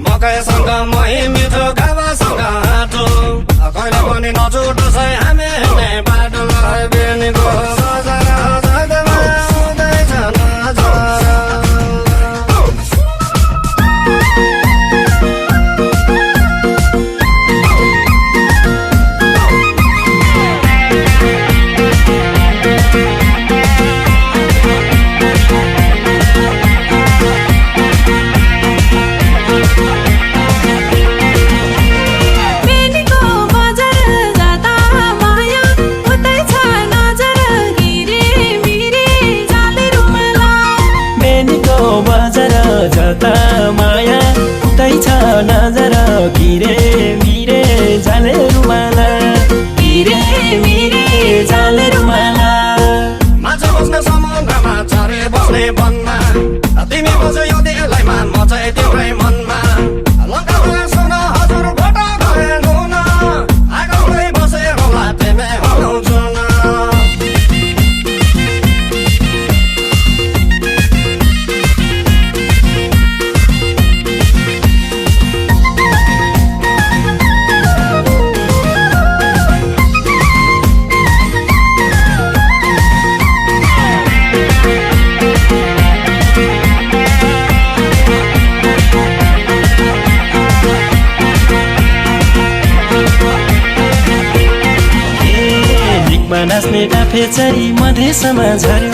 मकैसँग मही मिठो गावासँग आँटो कहिले पनि नछुटो छ हामी हिँड्ने बाटो बेनीको बजार जाँदैमा आउँदैछ नजर जता माया उतै छ नजर किरे मिरे जाले रुमाला किरे मिरे जाले रुमाला माछा बस्ने समुद्रमा चरे बस्ने वनमा तिमी बस्यो यो दिलैमा म चाहिँ तिम्रै मनमा लङ्कामा सुन हजुर भोटा गएनु न आगोमै बसे होला तिमी हुनुहुन्छ न नाच्ने डाफेचरी मधेसमा झर्यो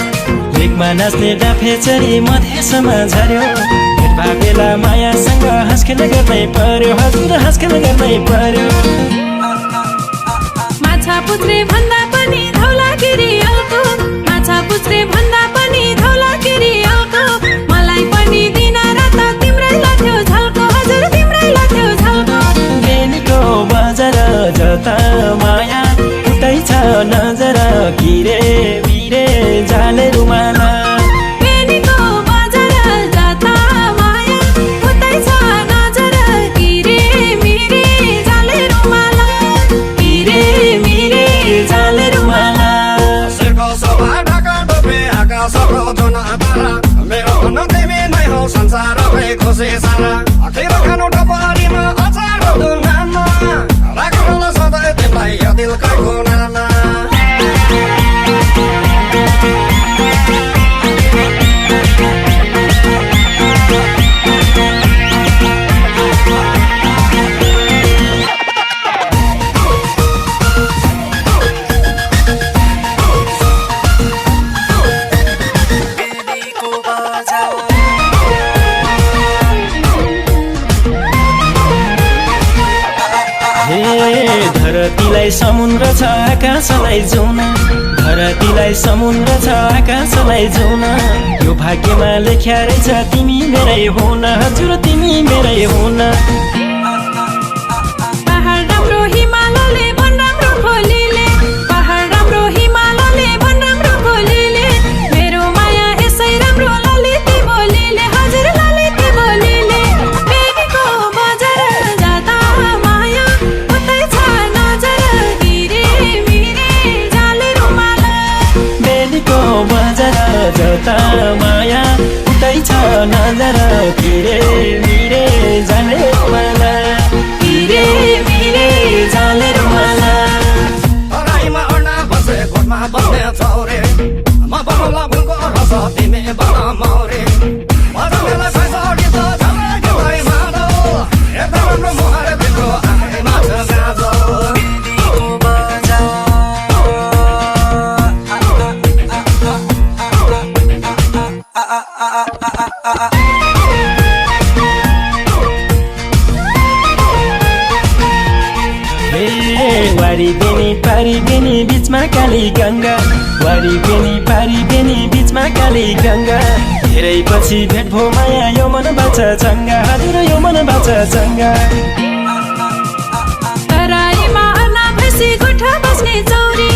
लेकमा नाच्ने डाफेचरी मधेसमा झर्यो भेट बेला मायासँग हाँसखेल गर्नै पर्यो हजुर हाँसखेल गर्नै पर्यो माछा पुछ्रे भन्दा पनि धौलागिरी अल्को माछा पुछ्रे भन्दा पनि धौलागिरी अल्को मलाई पनि दिन रात तिम्रै लाग्यो झल्को हजुर तिम्रै लाग्यो झल्को बेनीको बजार जता माया उतै छ नजर किरे मिरे जाले रुमाला बेनीको बजार जता माया उतै छ नजर किरे मिरे जाले रुमाला किरे मिरे जाले रुमाला शिरको शोभा ढाका डोबे आकाशको जुन तारा मेरो हुनु तिमी नै हो संसारमै खुसी सारा अखिर खानु टपरीमा अचार दुनामा राख्नुला सधैँ तिमीलाई यो दिलकै कुनामा धरतीलाई समुद्र छ आकाशलाई जाउन धरतीलाई समुद्र छ आकाशलाई जाउन यो भाग्यमा लेख्या रहेछ तिमी मेरै हुन हजुर तिमी मेरै हुन पहाड राम्रो हिमालले भन राम्रो खोलीले पहाड राम्रो हिमालले भन राम्रो खोलीले मेरो माया यसै राम्रो ललिती बोलीले हजुर ललिती बोलीले बेनीको बजार जाता माया उतै छ नजर किरे मिरे जाले रुमाला बेनीको बजार जता माया उतै छ नजर किरे मिरे जाले रुमाला किरे मिरे जाले रुमाला तराईमा अड्ना बसे घोटमा बस्ने चौरे म बनौला फुलको रस तिमी बन मौरे मजाले सैसडी त झलकै मादो यता राम्रो मुहार तिम्रो आँखैमा छ गाजो वारी बेनी पारी बेनी बीचमा काली गङ्गा वारी बेनी पारी बेनी बीचमा काली गङ्गा धेरै पछि भेट भो माया यो मन बाचा चङ्गा हजुर यो मन बाचा चङ्गा तराईमा अर्ना भैँसी गोठा बस्ने चौरी